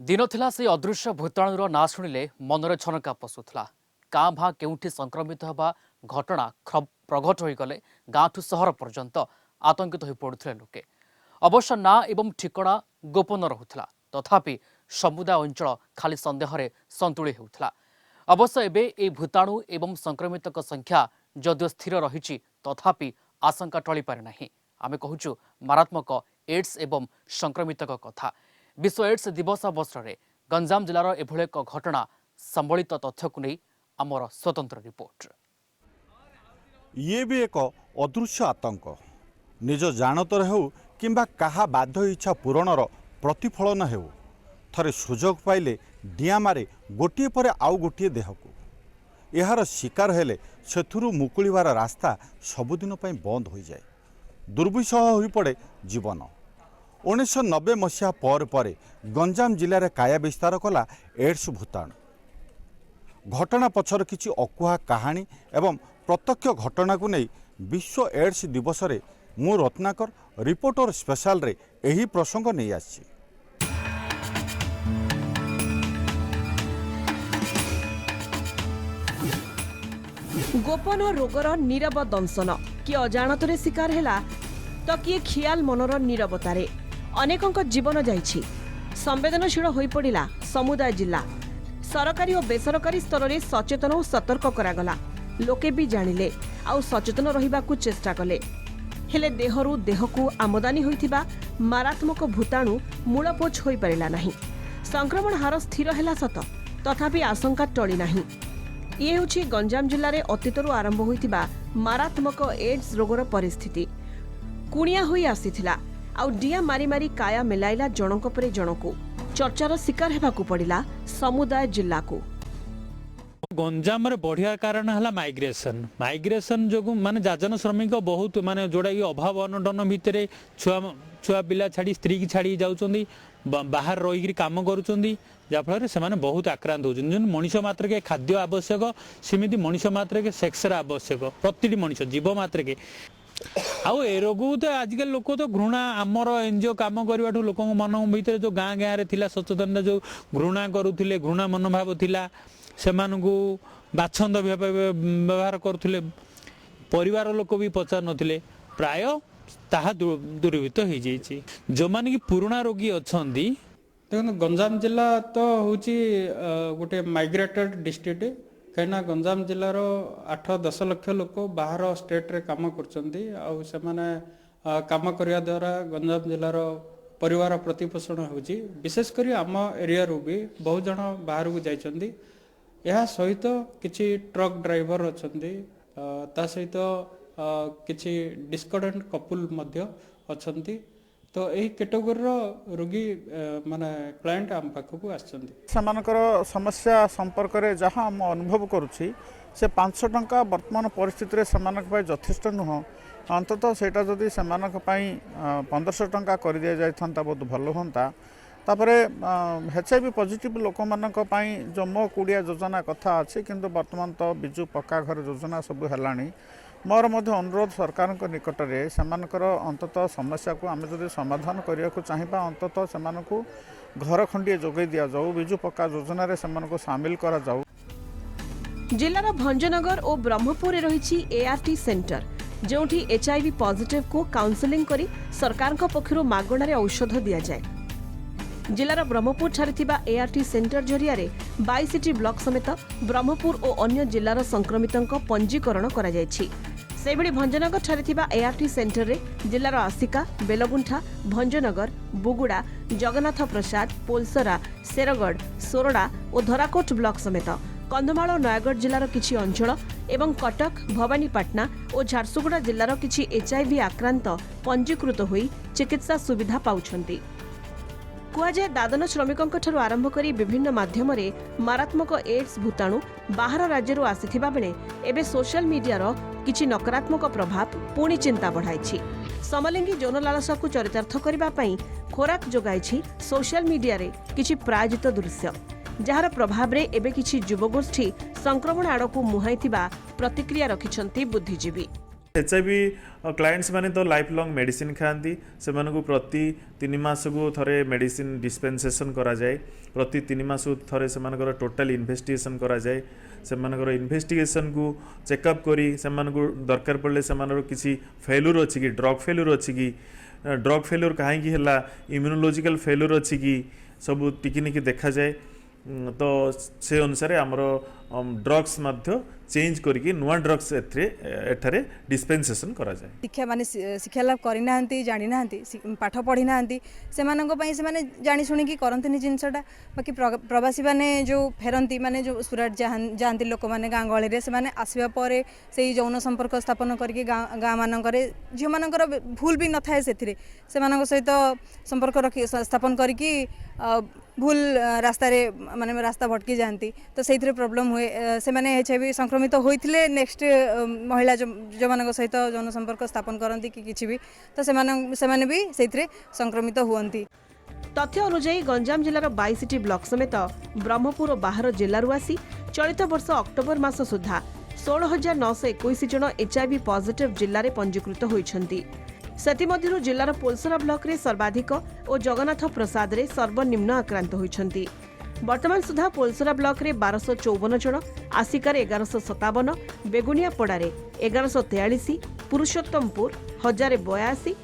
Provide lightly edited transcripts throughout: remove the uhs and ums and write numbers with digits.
दिन थिला से अदृश्य भूताणुर ना शुणिले मनरे छनका पशुला काँ भाँ केउठी संक्रमित होगा घटना प्रघट होगले गाँठू सहर पर्यंत आतंकित हो पड़ुले लोके अवश्य ना एवं ठिकणा गोपन रहुला तथापि समुदाय अंचल खाली सन्देह संतुली होता अवश्य एवं ए भूताणु एवं संक्रमित संख्या जदिव स्थिर रही तथापि आशंका टली पारे नाही आमे कहूचु मारात्मक एड्स एवं संक्रमित कथा विश्व एड्स दिवस अवसर में गंजाम जिलार एभली एक घटना संबलित तथ्य को नहीं आमर स्वतंत्र रिपोर्ट। ये भी एक अदृश्य आतंक निज जानतर हो किंबा कहा बाध्य इच्छा पूरणर प्रतिफलन हो थरे सुजोग पाइले डिया मारे गोटे पर आउ गोटे देह को यार शिकार हेले सेथुरु मुकुलिबार रास्ता सबुदिन पई बंद हो जाए दुर्विषह हो पड़े जीवन 1990 मसीहा पर गंजाम जिले में काया विस्तार कला एड्स भूताणु घटना पछर किछि अकुहा कहानी एवं प्रत्यक्ष घटना को नहीं विश्व एड्स दिवस रे मु रत्नाकर रिपोर्टर स्पेशल रे एही प्रसंग नहीं आछि। गोपन रोगर नीरव दंशन किए अजाणतरे शिकार हैला तो किए खियाल मनर नीरवतारे अनेकंक जीवन जाइछि संवेदनशील होई पड़िला समुदाय जिला सरकारी और बेसरकारी स्तर में सचेतन और सतर्क करागला लोके भी जानिले आउ सचेतन रहिबाकू चेष्टा कले हेले देहरु देहकू आमदानी होइथिबा मारात्मक भूताणु मूलपोछ होई परिला नाही संक्रमण हार स्थिर हैला सत तथापि आशंका टली नाही ये होछि गंजाम जिल्ला रे अतीतरु आरंभ होइथिबा मारात्मक एड्स रोगर परिस्थिति कुणिया होई आसीथिला आउ डिया मारी मारी काया मिलाइला जनक परे जनकू चर्चार शिकार हेबाकू पड़िला समुदाय जिल्ला को गंजाम रे बढ़िया कारण है माइग्रेशन माइग्रेशन जो माने जाजन श्रमिक बहुत माने जोड़ा कि अभाव अनटन भितर छुआ पिला छाड़ी स्त्री की छाड़ी जाउचंदी बाहर रही काम करुचंदी जाफल से बहुत आक्रांत होचंदी मनीष मात्र के खाद्य आवश्यक सेमिति मनीष मात्र के सेक्सर आवश्यक प्रति मनीष जीव मात्र के आउ ए रोग तो आजिकल लोक तो घृणा आमर एनजीओ काम करने लोक मन भर जो गाँ गाँव में थिला सचेतन जो घृणा करुले घृणा मनोभाव थिला से बाछंद व्यवहार करुले परिवार लोक भी पचार नथिले प्राय ताहा दूरीभूत हो जाइए जो माने कि पुराना रोगी अच्छा देखो गंजाम जिला तो हूँ गोटे माइग्रेटेड डिस्ट्रिक्ट कहीं गंजाम जिलार 8-10 लाख लोक बाहर स्टेट रे काम करछंती आउ से माने काम करिया द्वारा गंजाम जिलार परिवार प्रतिपोषण होची विशेष करी आम एरिया रू भी बहुत जन बाहर को जाइछंती यह सहित किछि ट्रक ड्राइवर अछंती ता सहित किछि डिस्कॉर्डेंट कपल मध्य अछंती तो यही कैटेगोरी रोगी माने क्लाइंट आम पाखक आछंती समानकर समस्या संपर्क में जहाँ आम अनुभव करुच्ची से 500 टंका वर्तमान परिस्थिति सेमानक पाई यथेष्ट नुह अंततः सेटा जदि सेमानक पाई 1500 टंका कर दिया जाइथांता बहुत भल होता तापरे HIV पॉजिटिव लोक मानक पाई जो मो कुड़िया योजना कथा अच्छी किंतु वर्तमान तो बिजु पक्का घर योजना सब है मोर मध्य अनुरोध सरकार निकट में सेमानकर अंततः समस्या को आम जब समाधान करने को चाहिए अंततः से घर खंडे जोगे दि जाऊ बिजु पक्का योजना रे सेमानको सामिल करा जाऊ। जिलार भंजनगर और ब्रह्मपुर रही ART सेंटर जोठी HIV पॉजिटिव को काउंसलिंग करी सरकार पक्षरु मागणारे औषध दिया जाए जिलार ब्रह्मपुर ठारे थिबा ART सेंटर जरिया 22टी ब्लॉक समेत ब्रह्मपुर और अन्य जिलार संक्रमितों पंजीकरण करा जायछि सेबडी भंजनगर ठारे थिबा ART सेंटर रे जिलार आसिका बेलगुंठा भंजनगर बुगुड़ा जगन्नाथ प्रसाद पोलसरा शेरगढ़ सोरडा और धराकोट ब्लॉक समेत कंधमाल नयागढ़ जिलार किछि अंचल एवं कटक भवानीपाटना और झारसुगुड़ा जिलार किछि HIV आक्रांत पंजीकृत होई चिकित्सा सुविधा पाउछंती कुआजे दादन श्रमिकों आरंभ करी विभिन्न माध्यम मारात्मक एड्स भूताणु बाहर राज्य आसीथिबा बेले एबे सोशल मीडियार किछि नकारात्मक प्रभाव पुणी चिंता बढ़ाई समलिंगी यौन लालसा को चरितार्थ करबा पई खोराक जोगाई सोशल मीडिया रे किछि प्रायोजित दृश्य जार प्रभाव रे एबे किछि युवगोष्ठी संक्रमण आड़कू मुहाइथिबा प्रतिक्रिया रखिछंती बुद्धिजीवी। HIV क्लाएंट्स माने तो लाइफ लॉन्ग मेडिसिन खाती से प्रति 3 मास को थरे मेडिसिन डिस्पेंसेशन करा जाए प्रति 3 मास थरे से टोटल इन्वेस्टिगेशन करा जाए से इन्वेस्टिगेशन को चेकअप करी से दरकार पड़े से किसी फेल्यूर अच्छी कि ड्रग फेल्यूर अच्छी कि ड्रग फेल्यूर कहीं इम्यूनोलॉजिकल फेल्यूर अच्छी कि सब टिकी देखा जाए तो से अनुसार आमर ड्रग्स मध्य चेंज करके नुआ ड्रग्स एठारे डिस्पेंसेशन करा जाए। शिक्षा माने शिक्षा लाभ करना जानी ना पाठ पढ़ी ना से जानी शुणी करते जिनसटा बाकी प्रवासी मैंने जो फेरती माने जो सुरत जाती लोक मैंने गाँ गहली से आसवा पर से यौन संपर्क स्थापन करके गाँ मानक झील मानकर भूल भी न थाए से सहित संपर्क रखी स्थापन करके भूल रास्ता माने रास्ता भटकी जाती तो से प्रोब्लेम हुए से माने HIV संक्रमित होते नेक्स्ट महिला जो मान सहित यौन संपर्क स्थापन करती कि किसी भी तो से भी से संक्रमित हुअंती। तथ्य अनुसार गंजाम जिलार 22टी ब्लॉक समेत ब्रह्मपुर और बाहर जिलूर आसी चलित वर्ष अक्टोबर मास सुधा 16,921 जन HIV पॉजिटिव जिले में पंजीकृत होती। सेतिमध्यरु जिलार पोलसरा ब्लॉक रे सर्वाधिक और जगन्नाथ प्रसाद रे सर्वनिम्न आक्रांत होइछंती। वर्तमान सुधा पोलसरा ब्लॉक रे 1254 जन, आसिकार 1157, बेगुनियापड़ा रे 1143, पुरुषोत्तमपुर 1082,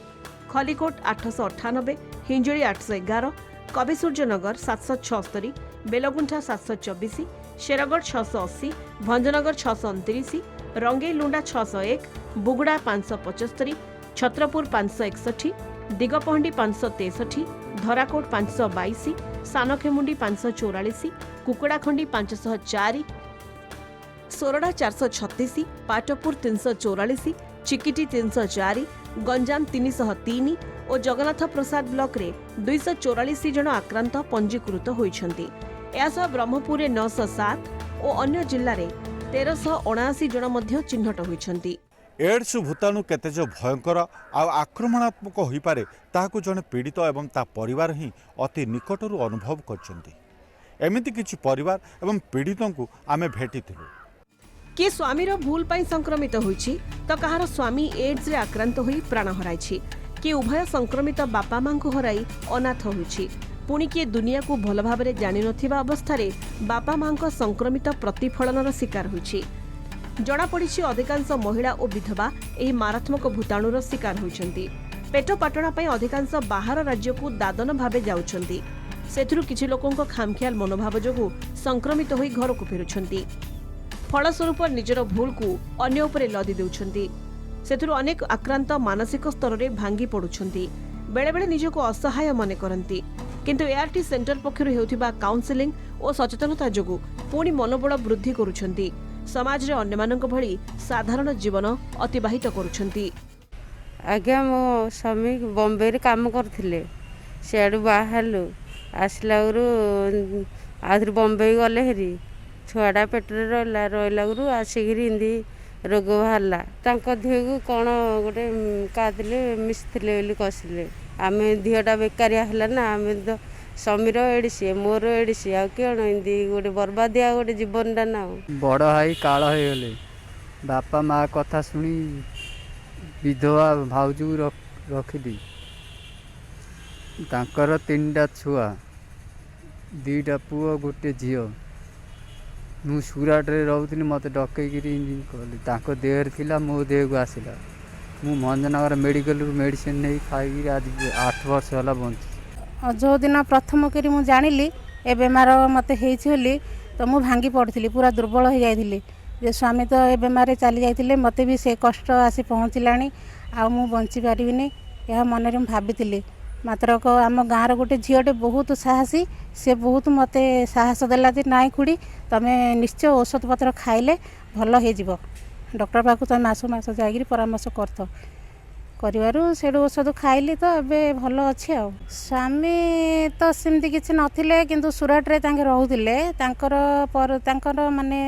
खलीकोट 898, हिंजोली 811, कविसूर्यनगर 776, बेलगुंठा 724, शेरगढ़ 680, भंजनगर 629, रंगेलुंडा 601, बुगुड़ा 575, छत्रपुर 561, दिगपहंडी 563, धराकोट 522, सानखेमुंडी 544, कुकुड़ाखंडी 504, सोरडा 436, पाटपुर 344, चिकिटी 304, गंजाम 303 और जगन्नाथ प्रसाद ब्लॉक रे 244 जन आक्रांत पंजीकृत होइछंती। एसह ब्रह्मपुर रे 907 और अन्य जिल्ला रे 1379 जन मध्य चिन्हट होइछंती। एड्स भूताणु केते जो भयंकर आक्रमणात्मक हो पारे ताहाकु जने पीड़ित एवं ता परिवार ही अति निकटरू अनुभव करछंती। एमिति किछि परिवार एवं पीड़ितों को आमे भेटिथिलु। किए स्वामीर भूल पाई संक्रमित होइछि तो कहार स्वामी एड्स रे आक्रांत होई प्राण हराइछि, कि उभय संक्रमित बापा मां को हराई अनाथ होइछि, पुणी किए दुनिया को भल भाबरे जानि नथिबा अवस्था रे बापा मां को संक्रमित प्रतिफलनर शिकार होइछि। जणा पड़िछि अधिकांश महिला और विधवा एही मारात्मक भूताणुर शिकार होइछंती। पेट पाटणा पई अधिकांश बाहर राज्य को दादन भाबे जाउछंती। सेथिरु किछि लोकंक खामखियाल मनोभाव जोगु संक्रमित होई घर को फेरुछंती। फलस्वरूप निजर भूल को अन्य उपरे लदी देउछंती। सेथिरु अनेक आक्रांत मानसिक स्तर रे भांगी पडुछंती, बेले बेले निजको असहाय मने करंती। किंतु एआरटी सेंटर पक्षरु हेउथिबा काउंसलिंग और सचेतनता जोगु पुणी मनोबल वृद्धि करुछंती। समाज रे अन्य मानक भली साधारण जीवन अतिबाहित करुछंती। आज्ञा मो स्वामी बॉम्बे रे काम करथिले, सेडु बाहरलु आसला आधुरी बॉम्बे गले हेरी छुआटा पेटरे रहिला गुरु आसिकी इंदी रोग बाहरला तांको देह कौन गोटे कादिले मिसथिले बोली कसिले। आमे दिहटा बेकारिया हला ना, आमे तो समीर एडिसी मोर एडिसी आ कौन इंदी गोटे बर्बादिया गोटे जीवनटा ना। बड़ हाई काल हो गले, बापा माँ कथा शुणी विधवा भाउजू रखिदी। तांकर 3टा छुआ, 2टा पुओ गोटे झील। मु सुराट रे रहूली, मत डकईकरी कहली देहर थिला, मो देह को आसला। मु भंजनगर मेडिकल मेडिसिन नहीं खाई आज 8 वर्ष होला बंची। जो दिन प्रथम करी मु जानिली ए बेमार मते हेछि होली तो मु भांगी पड़थिली, पूरा दुर्बल हो जाइथिली। जे स्वामी तो ए बेमार चली जाइथिले, मते भी से कष्ट आसी पहुँचलानी, आ मु बंची पारिबिनी यह मन रे भाबिथिली। मात्र को आम गाँव गोटे झीटे बहुत साहसी, से बहुत मते साहस देला जे नाई खुड़ी तमे निश्चय औषध पत्र खाइले भल हो जिवो। डॉक्टर पाखु तो मास मास जाइकरी परामर्श करतो करिवारु सेडो औषध खाइली तो एबे भल अछि। आ स्वामी तो सेमती किछि नथिले, किंतु सुरट रे तांके रहउतिले। तांकर माने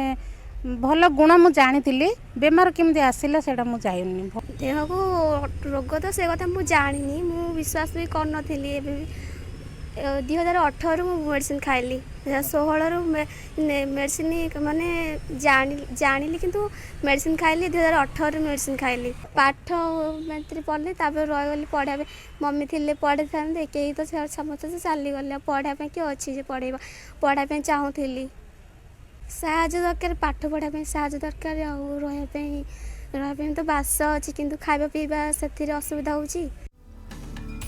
भल गुण मु जानिथिली, बेमार केमती आसिला सेडा मु जाइनी। देह को रोग तो से कथा मु जानिनी, मु विश्वास भी कर नथिली। 2018 मेडिसिन खाइली 2016 मेडिसिन माने जानिली किंतु मेडिसिन खाइली 2018 मेडिसिन खाइली पाठ मैत्री पढ़ली रहीगली पढ़ा मम्मी थी पढ़े था कई तो समस्त से चली गले पढ़ापी किए अच्छी जे पढ़ापी चाहूली साहय दरकार पाठ पढ़ापी साहय दरकार रही तो बास अच्छी किंतु खाଇବା ପିଇବା ସେଥିରେ ଅସୁବିଧା ହେଉଛି।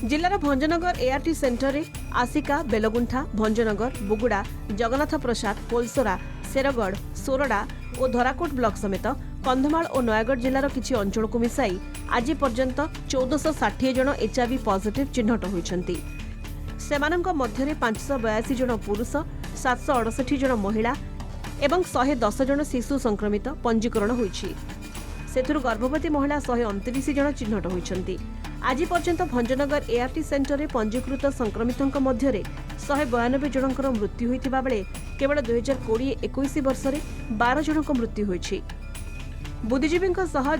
जिलार भंजनगर एआरटी सेंटर रे आसिका बेलगुंठा भंजनगर बुगुड़ा जगन्नाथ प्रसाद पोलसोरा शेरगढ़ सोरडा और धराकोट ब्लॉक समेत कंधमाल और नयागढ़ जिलार किछि अंचल को मिसाई आज पर्यंत 1460 जन एचआईवी पॉजिटिव चिन्हट होइछंती। सेमानंक मध्यरे 582 जन पुरुष 768 जन महिला एवं 110 जन शिशु संक्रमित पंजीकरण होइछि। सेथुरु गर्भवती महिला 129 जन चिन्हट होइछंती। आज पर्यंत भंजनगर एआरटी सेंटर रे पंजीकृत संक्रमितों मध्य 192 जनकर मृत्यु होइतिबा बेले केवल 2020-21 वर्ष में 12 जनक मृत्यु होइछि। बुद्धिजीवी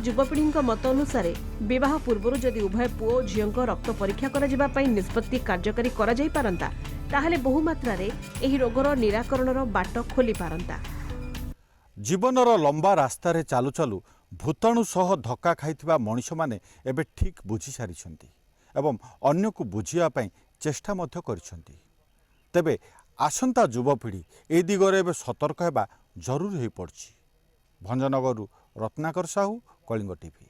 युवपीढ़ी मत अनुसार विवाह पूर्व जदि उभय पुओ और झीओं रक्त परीक्षा करा निष्पत्ति कार्यकारी करा जाई पारंता ताहले बहुमात्रा रे एही रोगर निराकरणर बाट खोली पारंता। जीवनर लंबा रास्ता रे चालू चालू भूताणु सह धक्का खाइथिबा मनुष्य माने एबे ठीक बुझी सारिछंती एवं अन्य को बुझिया पई चेष्टा मध्य करिछंती। तेबे आसंता युवपीढ़ी ए दिगरे एबे सतर्क हेबा जरूरी होई पड़छि। भंजनगरु रत्नाकर साहू, कलिंग टीवी।